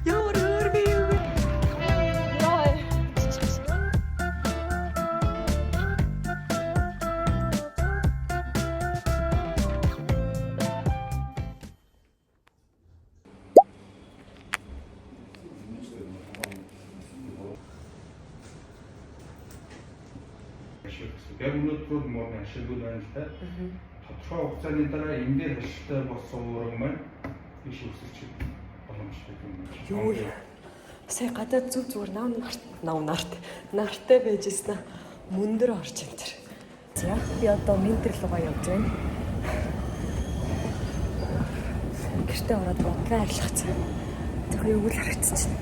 Ямар хөөрхөн юм бэ? Яа. Яг өнөөдөр мөр ашиггүй байна л да. Тодорхой хугацааны дараа энэ дээр ашигтай болсон уурга маань биш үсэж боломжтой юм. Юу яа. Сая гадаад зүгээр нартай байжсэн аа. Мөндөр орж энэ төр. За би одоо ментер руугаа явж байна. Гэртээ ороод бодлоо арилгацсан. Зөвхөн юу л харагдчихна.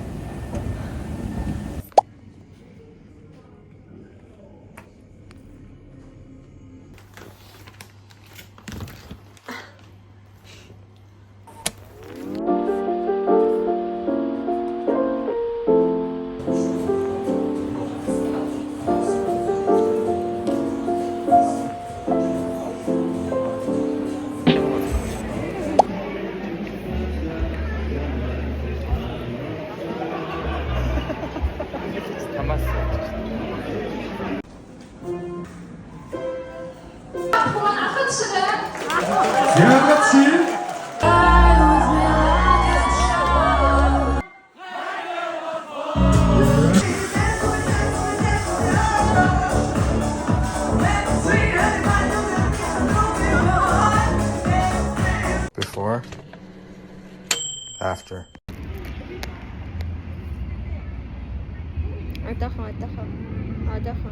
Before, after. Адаха.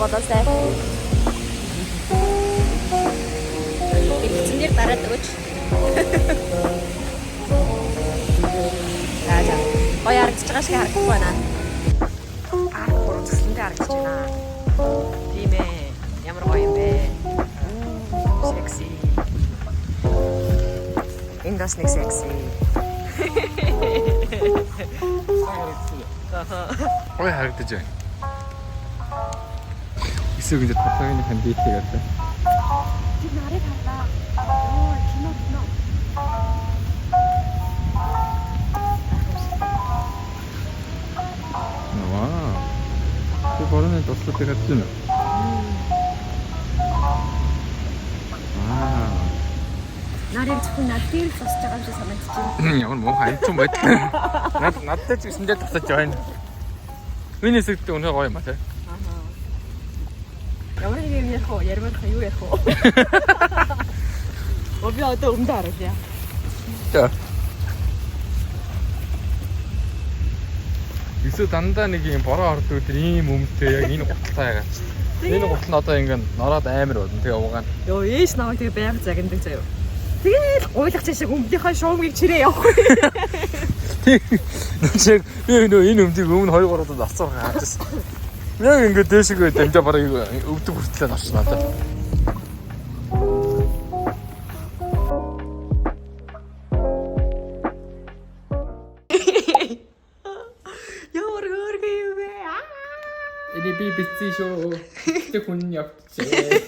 болоосай. Эцэнээр дараад өгөөч. За. Гоё харагдаж байгаа шиг харагдах байна. Гурван цэцлэндээ харагдаж байна. Тийм ээ. Ямар гоё юм бэ? Секси. Индос нэг секси. Ой харагдаж байна. Эсвэл ингэж татлагын хандийтээ гэдэг. Чи нарыг харлаа. Оо, кино. Вау. Чи борооны туслах гэж байна. Нарыг зөвхөн над дээр л босч байгаа юм шиг санагдаж байна. Ямар муухай амтсан байт. Надтай ч гэсэндээ тусаж байна. Миний хэсэгт өнөө гоё юм аа тий. Ямар нэг юм ярих уу? Ярмаар юу ярих уу? Би одоо өмнөд харъя. За. Эсвэл дандаа нэг юм бороо ордог өдөр ийм өмтэй яг энэ гуталтаа яагаад. Энэ гутал нь одоо ингэ нороод амар болно тэгээ уугаана. Йоо ээж намайг тэгээ байнга загнадаг заяа. Тэгээд гуйлах чишээ өмдийнхаа шуумгийг чирээ явахгүй. Тэг. Би энэ өмдийг өмнө 2-3 удаа зарцуулах хаажсан. Яг ингэ дээшгээ дамжаа барыг өвдөг хүртлээ нарчнаа та. Ямар хөөрхөн юм бэ? Эди би бицсэн шүү. Тэг хүн явчихжээ.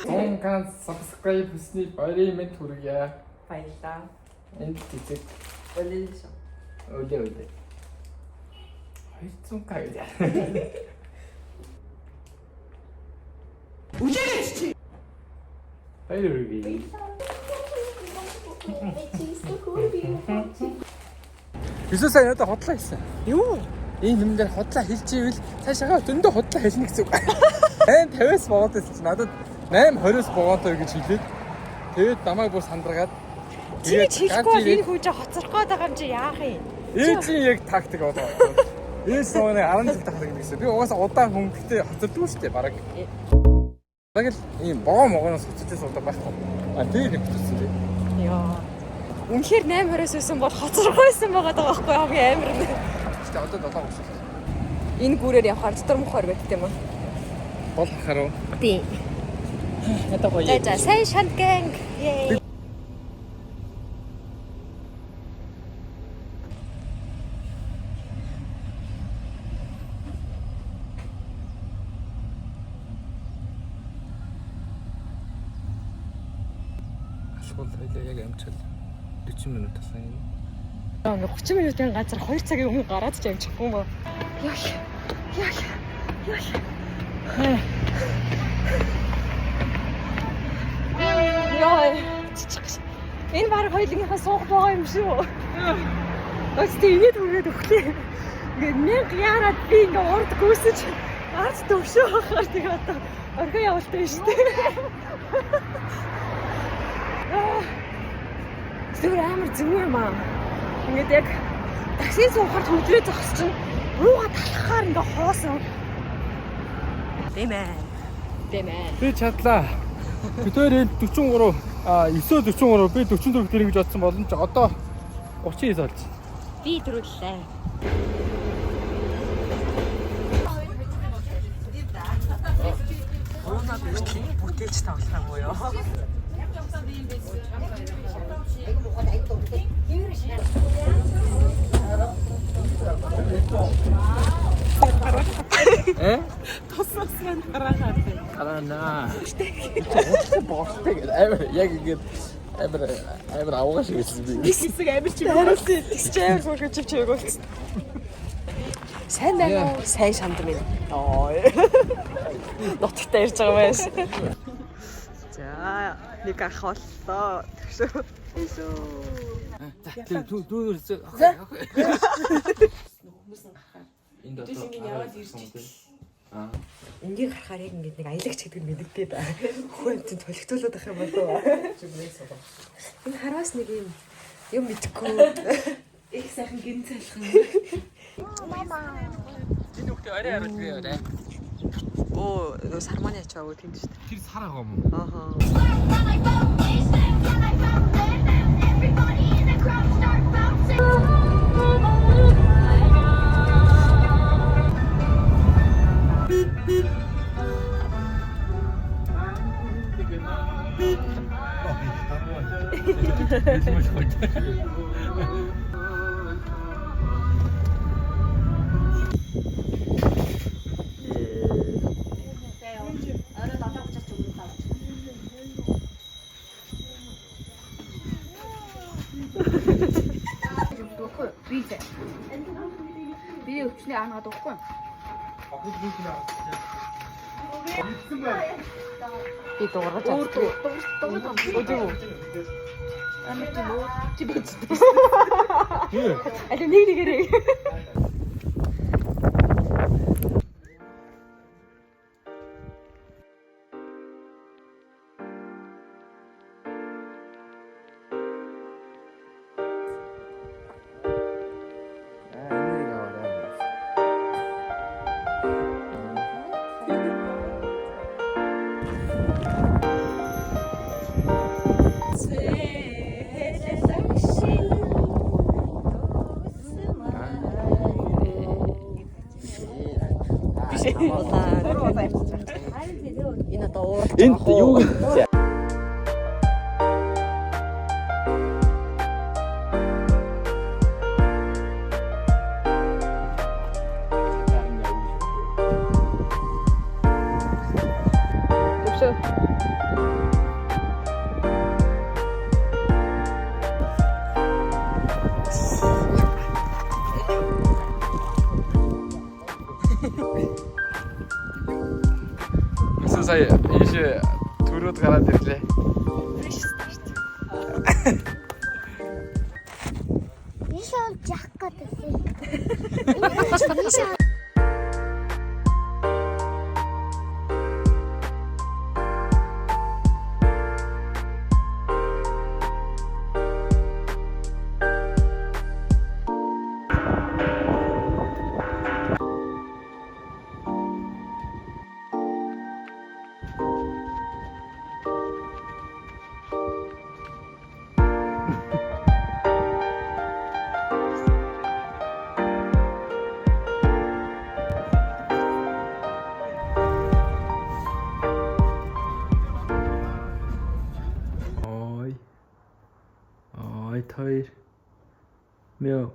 Онкан subscribe хийсний баярын мэд хүргье. Баярлалаа. Энд тийцэг. Болиошоо. Өдөө. Хэлцүүнка гэж. Uciekliście! Баяр. Юусе сайн надад хотлоо хийсэн. Юу? Энэ юм дээр хотлоо хэлж ивэл цаашаа зөндөө хотлоо хэлнэ гэсэн үг. 8:50-аас богоод байсан чи надад 8:20-оос богоотой гэж хэлээд тэгээд намайг бүр сандраад Чи хийхгүй энэ хүүжээ хоцрох гээд байгаа юм чи яах юм? ээжийн яг тактик болоо. Ээж сууны 10 цаг тахдаг гэсэн. Би угаасаа удаан хүн гэхдээ хоцордгүй шүү дээ бараг. Бараг л ийм могоноос хоцорчээс удаан байхгүй. Тэр нэг бүтсэн тий. Яа. Үнэхээр 8:20-оос байсан бол хоцрох байсан байгаа даа байхгүй хамгийн амар нь. Гэтэ одоо 7 болсон. Энэ гүрээр явахаар дотор мохоор байт юм уу? Бол хараа. Тийм. Ята гоё. За сайн шант гэнг. Yay. Алхуул хоёлаа яг амжил 40 минут тасан юм. 30 минутын газар 2 цагийн өмнө гараад ч амжихгүй юм ба. Яа. Яа. Энэ баг хоёулынхаа суух байгаа юм шүү. Өстө ингэж үрээд өглөө. Ингээд нэг яраад би ингээд урд гүйсэж ард төвшөө хахаар тэгээ одоо орхоо явуултай байна шүү дээ. Зүгээр амар зүгээр юм аа. Ингээд яг такси суухаар хөдлөө зогс чинь рууга талхахаар ингээ хоосон. Дэмээ. Би чадлаа. Битээр 43 943 би 44 дэх гэж бодсон боломж одоо 39 болж. Би төрүүллээ. Орона бүтээлч тавлахгүй юу? Тоссон харахаар. Карана. Боостэй амар яг ингэ амар авгаш гэсэн би. Хэсэг амар чи өөрөөсөө тэгч амар хөргөж чивээгүүлсэн. Сайн байна уу? Сайн шанд минь. Ноттой ярьж байгаа байж. За, нэг ах боллоо. Тэгшөө. Дүүр энд яваад ирж идэл. Энгийн харахаар яг ингэ нэг аялагч гэдэг нь мэддэгтэй да. Хүүхэнтэн толигцуулаад ах юм болов. Энэ хараас нэг юм мэдхгүй. Их сайхан гин цайлах юм. энэ хүүхдээ арай арай тэгээ арай. Оо, сарманы ачаа өгөх юм шүү дээ. Тэр сар байгаа юм уу? Ааха. Би өвчний аангаад өгөхгүй. Би дуургаж чаддаг. Өдөө. Амар тийм үү? Чи бич. Аль нэг нэгээрээ. Энэ одоо уур. Энд юу гэж гараад ирлээ. Fresh start. Нишаа жах гэдэг. Нишаа хоёр мё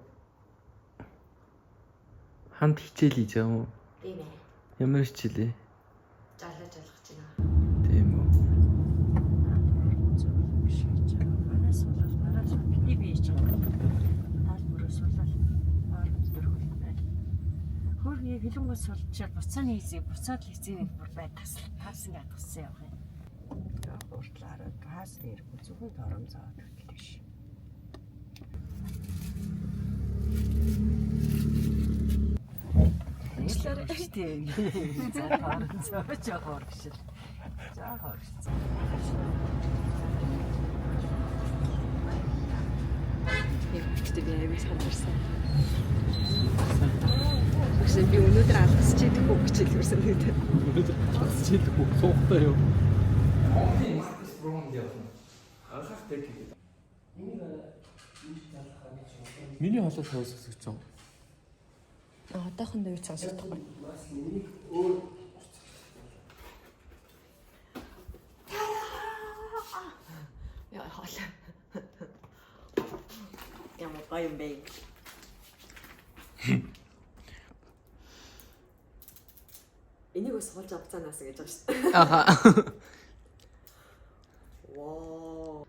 хамт хичээл хийж байгаа юм уу? Тийм ээ. Ямар хичээлээ? Жаалаж алгаж байна. Тийм үү. Манаас бидний бие хийж байгаа. Таал бүрээ суулаад дөрвөл байна. Хөргий хилэнгээс суулчаад буцааны хийзээ буцаад л хийзээ бүр бай тассан гад туссан явах юм. Уртлаараа газ нэргүй зөвхөн тором зоод өгдөл биш. Ишлэр штий. За тором зоод явах биш л. За хоорч. Ихтэй би аягүй сандарсан. Гэсэн би өнөөдөр алгасч идэх үг гэж хэлсэн гэдэг. Өнөөдөр алгасч идэх үг суухтай юу? Маркус Браун явна. Алхах дэг. Миний холоос хойс өсөж байгаа. Одоохондоо юу ч сонсохгүй. Яа хоол. Ямар гоё юм бэ? Энийг ус болж авцаанаас гэж байна шүү дээ. Аха. Воо.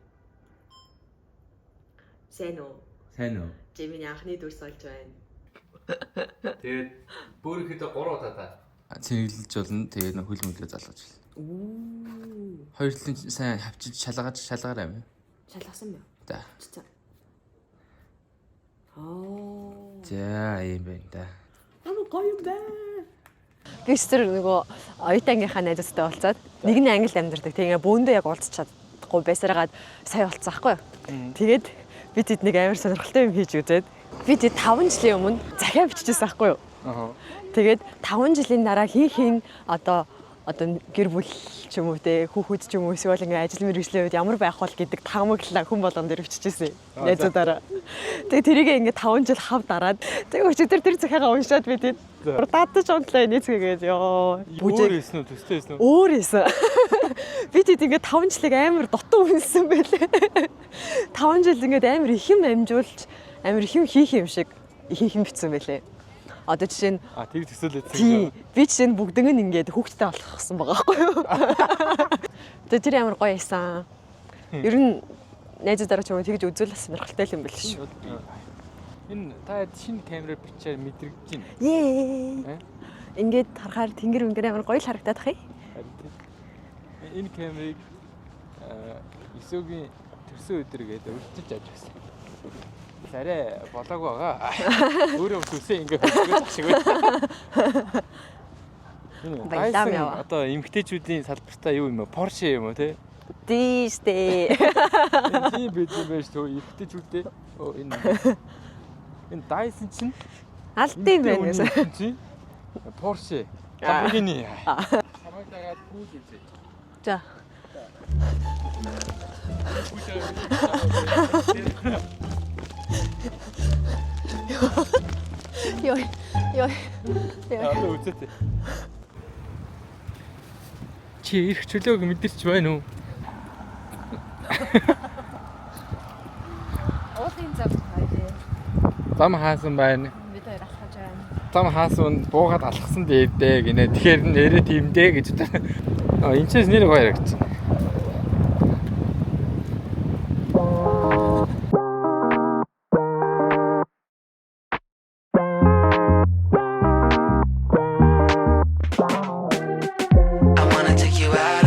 Сайн уу? Сайн уу? Жимийн анхны дүрс болж байна. Тэгээд бүр ихэд 3 удаа та. Цэглэж болно. Тэгээд нөх хөл мөлөө залгаж байна. Үу. Хоёр талын сайн хавчиж шалгаарай юм. Шалгасан мэ? За. Чичээ. Аа. За юм байна да. Амар гоё юм байна. Гэвч нөгөө оюутангийнхаа найзтай болцоод нэг нь англи амьдардаг. Тэгээ бөөндөө яг уулзч чадахгүй байсараад сая болцсон аахгүй юу. Тэгээд би тэд нэг амар сонирхолтой юм хийж үзээд би тэд 5 жилийн өмнө захиа биччихсэн аахгүй юу. Аа. Тэгээд 5 жилийн дараа хин одоо гэр бүл ч юм уу те хүүхэд ч юм уу эсвэл ингээ ажил мэргэжлийн үед ямар байх бол гэдэг таамаглалаа хүн болгон дээр биччихсэн. Найзуудаараа. Тэгээд тэрийг ингээ 5 жил хав дараад тэгээд өчигдөр тэр захиагаа уншаад би тэд датаж онлайн нийцгээгээд ёо. Өөр хийсэн үү? Төстэй хийсэн үү? Өөр хийсэн. Би тэд ингээ 5 жилиг амар дутуу үнсэн байлээ. 5 жил ингээ амар их юм амжуулж амар их юм хийх юм шиг хийх юм битсэн байлээ. Одоо жишээ нь тийг төсөөлөдсөн. Тийм. Би жишээ нь бүгднийг ингээд хүүхдтэй болгосон байгаа байхгүй юу? Тэгээ тэр ямар гоё байсан. Ер нь найзуудаараа ч юм уу тэгж үзүүл бас сонирхолтой юм байл шүү. Энэ та шинэ камераар бичээр мэдрэгдэж байна. Ее. Ингээд харахаар тэнгэр мөнгөр амар гоё л харагдаад бах юм. Энэ камерыг Исогийн төрсөн өдөр гээд өрчилж авч байсан. Арай болоог байгаа. Өөрөө үсээ ингээд хөдөлгөж шиг байна. Баялам яа. Одоо эмгтээчүүдийн салбартаа юу юм бэ? Porsche юм уу те? Дийстэй. Тийм бид байж төө эмгтээчүүдээ энэ Dyson чинь Алтын байна гэсэн. Porsche. Lamborghini. Самаг дагаад гүйл үзье. За. Ёй. Аа үзээ. Чи ирэх чөлөөг мэдэрч байна уу? Уулын зам хайдээ. Зам хаасан байна. Бид хоёр алхаж байна. Зам хаасан буугаад алхсан дээдээ гинэ. Тэгэхээр нэрээ тиймдээ гэж удаа. Энэчээс нэр гоё харагч. I wanna take you out.